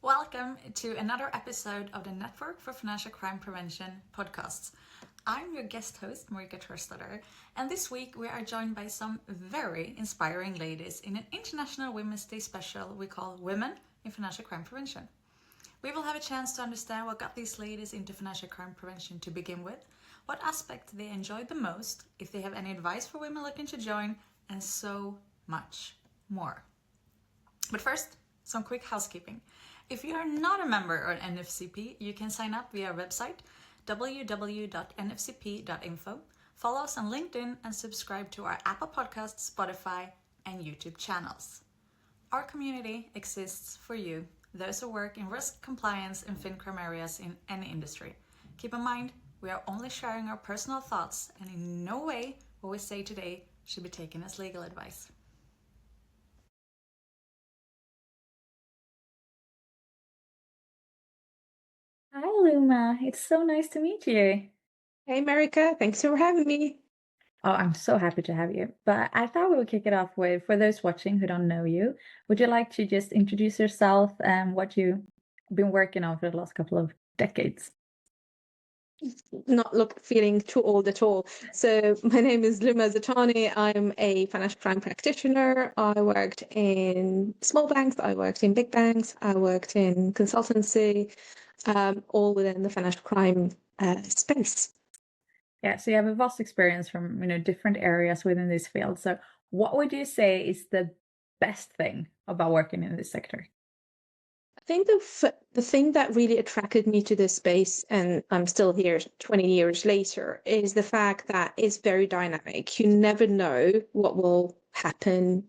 Welcome to another episode of the Network for Financial Crime Prevention podcasts. I'm your guest host, Marika Torsdotter, and this week we are joined by some very inspiring ladies in an International Women's Day special we call Women in Financial Crime Prevention. We will have a chance to understand what got these ladies into financial crime prevention to begin with, what aspect they enjoyed the most, if they have any advice for women looking to join, and so much more. But first, some quick housekeeping. If you are not a member of NFCP, you can sign up via our website, www.nfcp.info. Follow us on LinkedIn and subscribe to our Apple Podcasts, Spotify, and YouTube channels. Our community exists for you, those who work in risk, compliance, and FinCrime areas in any industry. Keep in mind, we are only sharing our personal thoughts, and in no way what we say today should be taken as legal advice. Hi, Luma. It's so nice to meet you. Hey, Marika. Thanks for having me. Oh, I'm so happy to have you. But I thought we would kick it off with, for those watching who don't know you, would you like to just introduce yourself and what you've been working on for the last couple of decades? Not feeling too old at all. So my name is Luma Zitani. I'm a financial crime practitioner. I worked in small banks. I worked in big banks. I worked in consultancy, all within the financial crime space. Yeah, so you have a vast experience from different areas within this field. So what would you say is the best thing about working in this sector? I think the thing that really attracted me to this space, and I'm still here 20 years later, is the fact that it's very dynamic. You never know what will happen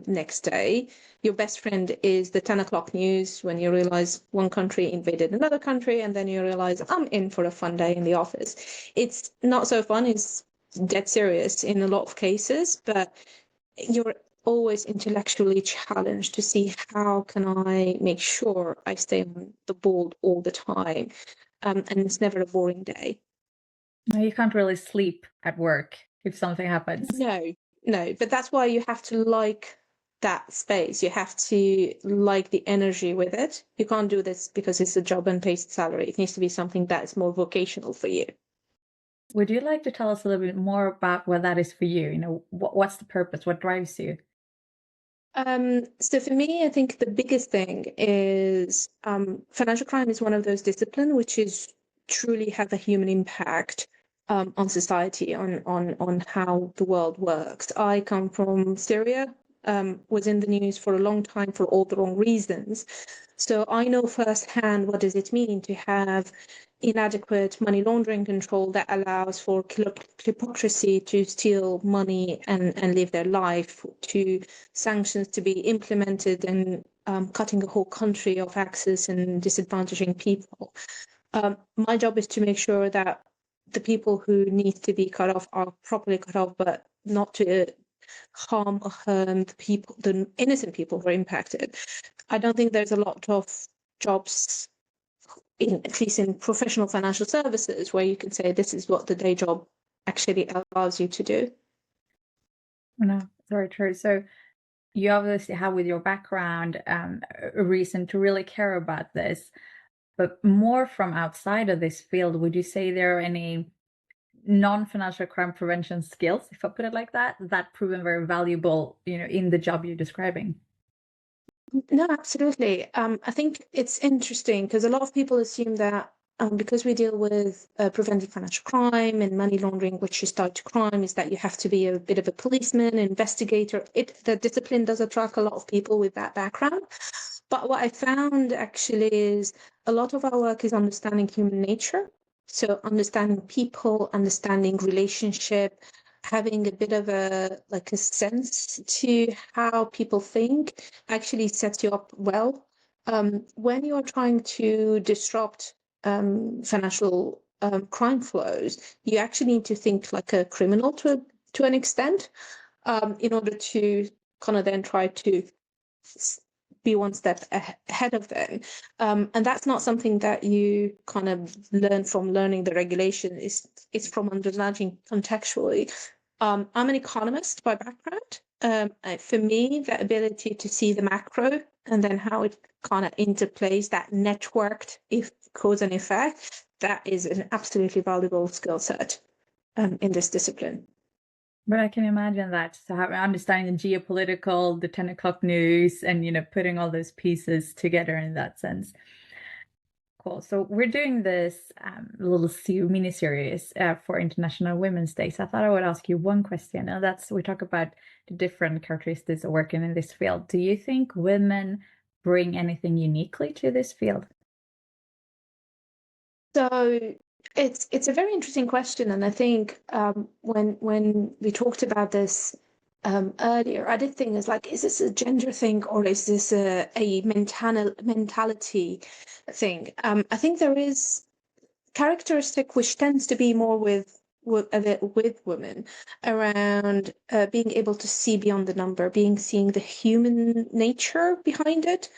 next day. Your best friend is the 10 o'clock news when you realize one country invaded another country, and then you realize I'm in for a fun day in the office. It's not so fun. It's dead serious in a lot of cases, but you're always intellectually challenged to see how can I make sure I stay on the ball all the time. And it's never a boring day. You can't really sleep at work if something happens. No, but that's why you have to like that space. You have to like the energy with it. You can't do this because it's a job and pays salary. It needs to be something that's more vocational for you. Would you like to tell us a little bit more about what that is for you? What's the purpose? What drives you? So for me, I think the biggest thing is financial crime is one of those disciplines which is truly have a human impact on society, on how the world works. I come from Syria, was in the news for a long time for all the wrong reasons. So I know firsthand what does it mean to have inadequate money laundering control that allows for kleptocracy to steal money and live their life, to sanctions to be implemented and cutting a whole country of access and disadvantaging people. My job is to make sure that the people who need to be cut off are properly cut off, but not to harm or harm the innocent people who are impacted. I don't think there's a lot of jobs, at least in professional financial services, where you can say this is what the day job actually allows you to do. No, very true. So you obviously have, with your background, a reason to really care about this. But more from outside of this field, would you say there are any non-financial crime prevention skills, if I put it like that proven very valuable, in the job you're describing? No, absolutely. I think it's interesting because a lot of people assume that because we deal with preventing financial crime and money laundering, which is tied to crime, is that you have to be a bit of a policeman, investigator. The discipline does attract a lot of people with that background. But what I found actually is a lot of our work is understanding human nature. So understanding people, understanding relationship, having a bit of a sense to how people think actually sets you up well. When you're trying to disrupt financial crime flows, you actually need to think like a criminal to an extent, in order to kind of then try to be one step ahead of them. And that's not something that you kind of learn from learning the regulation. It's from understanding contextually. I'm an economist by background. For me, the ability to see the macro and then how it kind of interplays that networked if cause and effect. That is an absolutely valuable skill set in this discipline. But I can imagine that, so understanding the geopolitical, the 10 o'clock news, and putting all those pieces together in that sense. Cool. So we're doing this little mini series for International Women's Day. So I thought I would ask you one question, and that's, we talk about the different characteristics of working in this field. Do you think women bring anything uniquely to this field? So it's a very interesting question, and I think when we talked about this earlier, I did think, is this a gender thing or is this a mentality thing? I think there is characteristic which tends to be more with women around being able to see beyond the number, seeing the human nature behind it.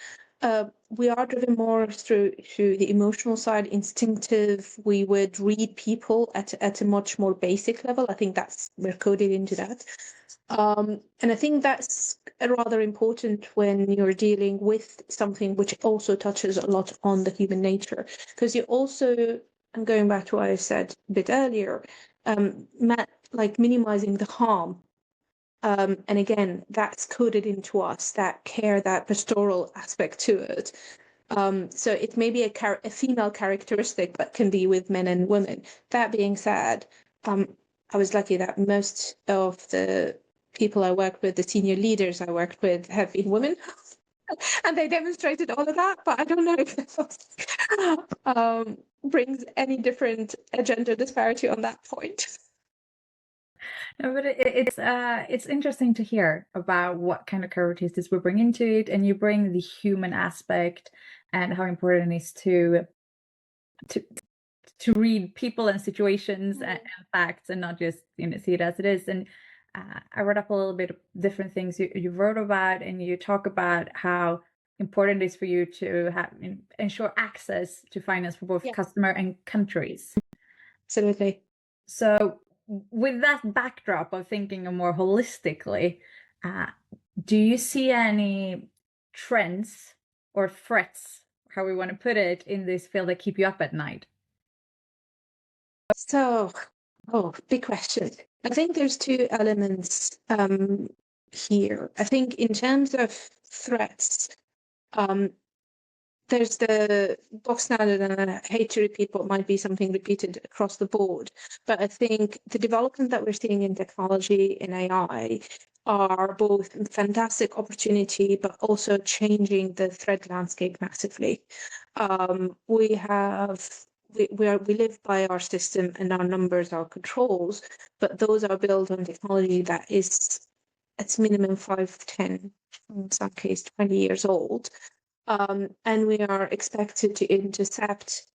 We are driven more through the emotional side, instinctive. We would read people at a much more basic level. I think we're coded into that. And I think that's rather important when you're dealing with something which also touches a lot on the human nature, because you also, and going back to what I said a bit earlier, minimizing the harm. And again, that's coded into us, that care, that pastoral aspect to it. So it may be a female characteristic, but can be with men and women. That being said, I was lucky that most of the people I worked with, the senior leaders I worked with, have been women. And they demonstrated all of that, but I don't know if that brings any different gender disparity on that point. No, but it's interesting to hear about what kind of characteristics we bring into it, and you bring the human aspect and how important it is to read people and situations and facts, and not just see it as it is. And I read up a little bit of different things you wrote about, and you talk about how important it is for you to ensure access to finance for both customer and countries. Absolutely. So with that backdrop of thinking more holistically, do you see any trends or threats, how we want to put it, in this field that keep you up at night? So, big question. I think there's two elements here. I think in terms of threats, there's the box standard, and I hate to repeat what might be something repeated across the board, but I think the development that we're seeing in technology, in AI, are both fantastic opportunity, but also changing the threat landscape massively. We live by our system and our numbers, our controls, but those are built on technology that is, at minimum, 5, 10, in some case 20 years old. And we are expected to intercept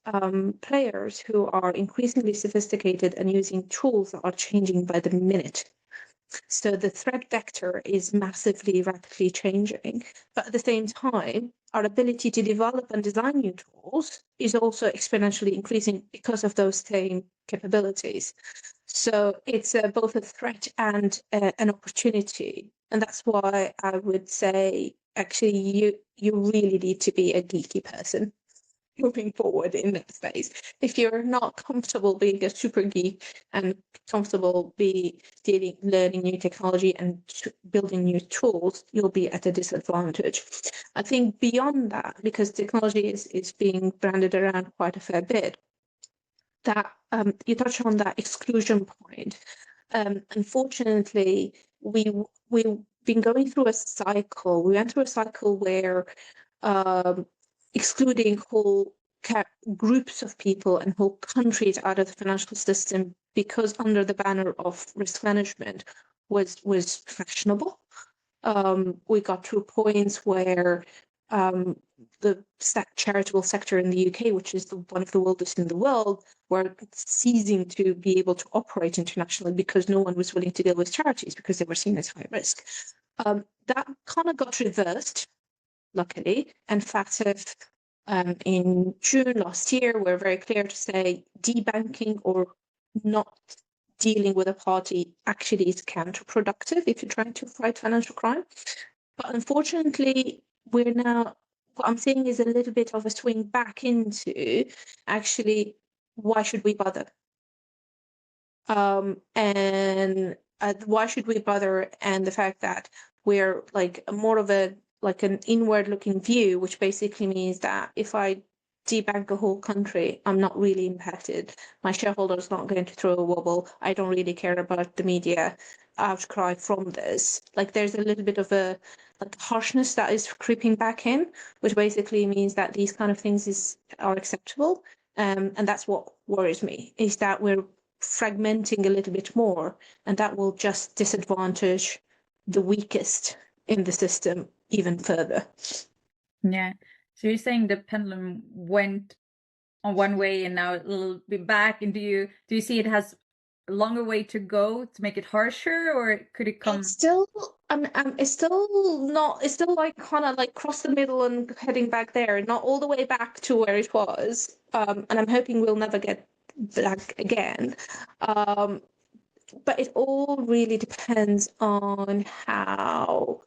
players who are increasingly sophisticated and using tools that are changing by the minute. So the threat vector is massively, rapidly changing. But at the same time, our ability to develop and design new tools is also exponentially increasing because of those same capabilities. So it's both a threat and an opportunity. And that's why I would say, actually, you really need to be a geeky person moving forward in that space. If you're not comfortable being a super geek and comfortable learning new technology and building new tools, you'll be at a disadvantage. I think beyond that, because technology is being branded around quite a fair bit, that you touch on that exclusion point. Unfortunately, we've been going through a cycle. We went through a cycle where excluding whole groups of people and whole countries out of the financial system, because under the banner of risk management was fashionable. We got to points where the charitable sector in the UK, which is one of the oldest in the world, were ceasing to be able to operate internationally because no one was willing to deal with charities because they were seen as high risk. That kind of got reversed, luckily, and FATF in June last year were very clear to say debanking or not dealing with a party actually is counterproductive if you're trying to fight financial crime. But unfortunately, we're now, what I'm seeing is a little bit of a swing back into actually, why should we bother? And why should we bother? And the fact that we're like more of a like an inward looking view, which basically means that if I debank a whole country, I'm not really impacted. My shareholder's not going to throw a wobble. I don't really care about the media outcry from this. Like there's a little bit of a like harshness that is creeping back in, which basically means that these kind of things are acceptable. And that's what worries me, is that we're fragmenting a little bit more, and that will just disadvantage the weakest in the system even further. Yeah. So you're saying the pendulum went on one way and now it'll be back. And do you see it has a longer way to go to make it harsher, or could it come? It's still it's still not, it's still like kind of like cross the middle and heading back there, not all the way back to where it was. And I'm hoping we'll never get back again. But it all really depends on how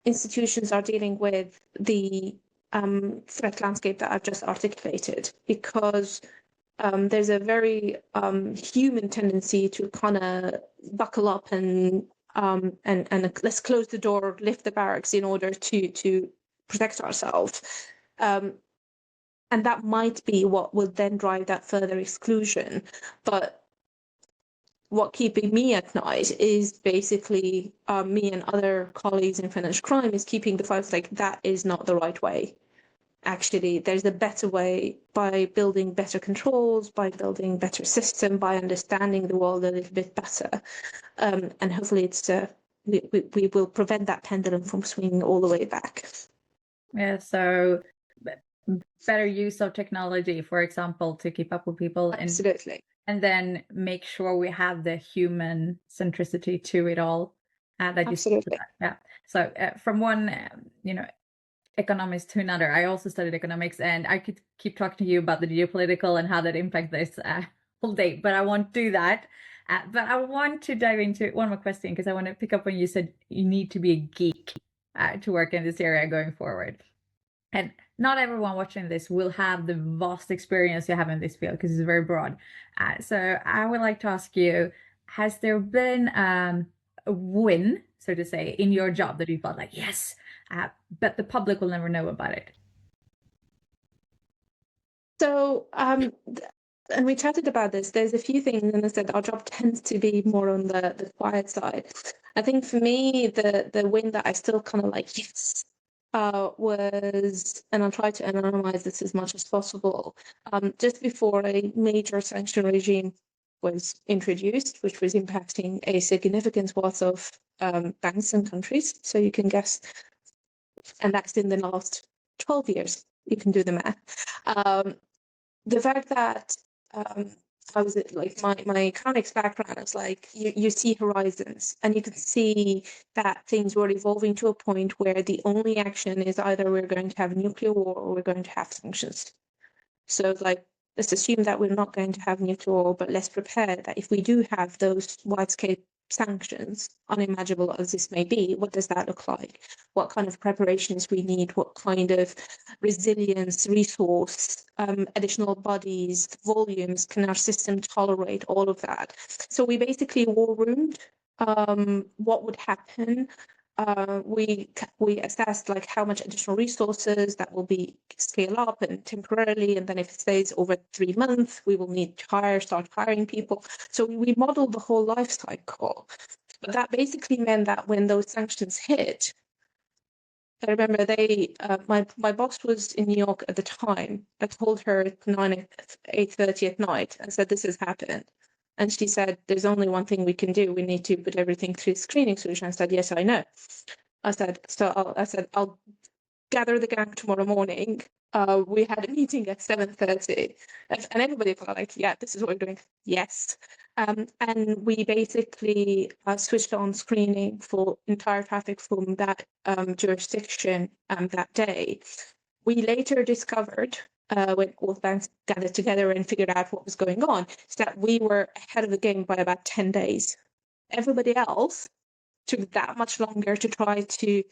institutions are dealing with the threat landscape that I've just articulated, because there's a very human tendency to kind of buckle up and let's close the door, lift the barracks in order to protect ourselves. And that might be what will then drive that further exclusion. But what keeping me at night is basically me and other colleagues in financial crime is keeping the fight like that is not the right way. Actually, there's a better way, by building better controls, by building better system, by understanding the world a little bit better. And hopefully it's we will prevent that pendulum from swinging all the way back. Yeah, so better use of technology, for example, to keep up with people. Absolutely. And then make sure we have the human centricity to it all. That Absolutely. Yeah. So from one, economist to another, I also studied economics, and I could keep talking to you about the geopolitical and how that impacts this whole day, but I won't do that. But I want to dive into one more question, because I want to pick up when you said you need to be a geek to work in this area going forward. And not everyone watching this will have the vast experience you have in this field, because it's very broad. So I would like to ask you, has there been a win, so to say, in your job that you felt like, yes, but the public will never know about it? So, and we chatted about this. There's a few things, and I said our job tends to be more on the quiet side. I think for me, the win that I still kind of like, yes, was, and I'll try to anonymize this as much as possible, just before a major sanction regime was introduced, which was impacting a significant swath of banks and countries. So you can guess, and that's in the last 12 years. You can do the math. The fact that I was like my economics background is like you see horizons, and you can see that things were evolving to a point where the only action is either we're going to have nuclear war or we're going to have sanctions. So like, let's assume that we're not going to have nuclear war, but let's prepare that if we do have those wide-scale sanctions, unimaginable as this may be, what does that look like? What kind of preparations we need? What kind of resilience, resource, additional bodies, volumes can our system tolerate? All of that. So we basically war roomed what would happen. We assessed like how much additional resources that will be scale up and temporarily, and then if it stays over 3 months, we will need to start hiring people. So we modeled the whole life cycle. But that basically meant that when those sanctions hit, I remember my boss was in New York at the time. I called her at 8:30 at night and said, this has happened. And she said, there's only one thing we can do. We need to put everything through screening solution. I said, yes, I know. I said, I'll gather the gang tomorrow morning. We had a meeting at 7:30, and everybody felt like, yeah, this is what we're doing. Yes. And we basically switched on screening for entire traffic from that jurisdiction that day. We later discovered, when all banks gathered together and figured out what was going on, is that we were ahead of the game by about 10 days. Everybody else took that much longer to try to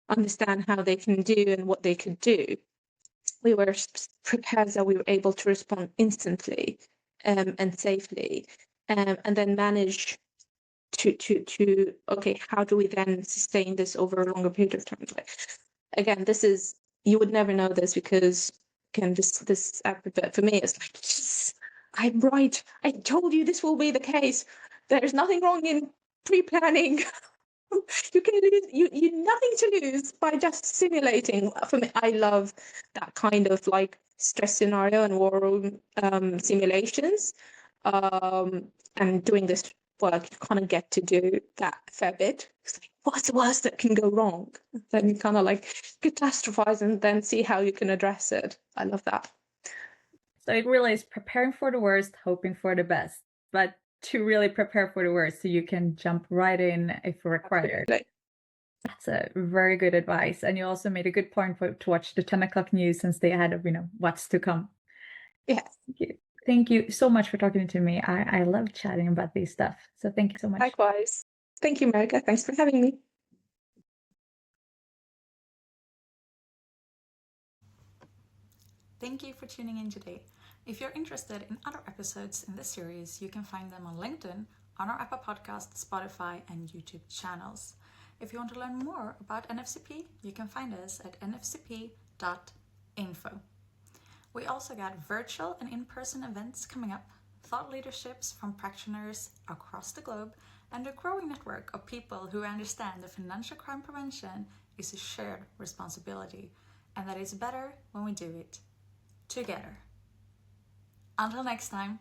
understand how they can do and what they could do, we were prepared that we were able to respond instantly and safely, and then manage to okay, how do we then sustain this over a longer period of time? Like, again, this is, you would never know this because again, this but for me it's like, yes, I'm right. I told you this will be the case. There's nothing wrong in pre-planning. You can lose you nothing to lose by just simulating. For me, I love that kind of like stress scenario and war room simulations. And doing this work, you kind of get to do that a fair bit. It's like, what's the worst that can go wrong? Then you kind of like catastrophize and then see how you can address it. I love that. So it really is preparing for the worst, hoping for the best, but to really prepare for the worst so you can jump right in if required. Absolutely. That's a very good advice. And you also made a good point to watch the 10 o'clock news and stay ahead of, what's to come. Yes. Thank you. Thank you so much for talking to me. I love chatting about this stuff. So thank you so much. Likewise. Thank you, Marika. Thanks for having me. Thank you for tuning in today. If you're interested in other episodes in this series, you can find them on LinkedIn, on our Apple Podcast, Spotify, and YouTube channels. If you want to learn more about NFCP, you can find us at nfcp.info. We also got virtual and in-person events coming up, thought leaderships from practitioners across the globe, and a growing network of people who understand that financial crime prevention is a shared responsibility, and that it's better when we do it together. Until next time.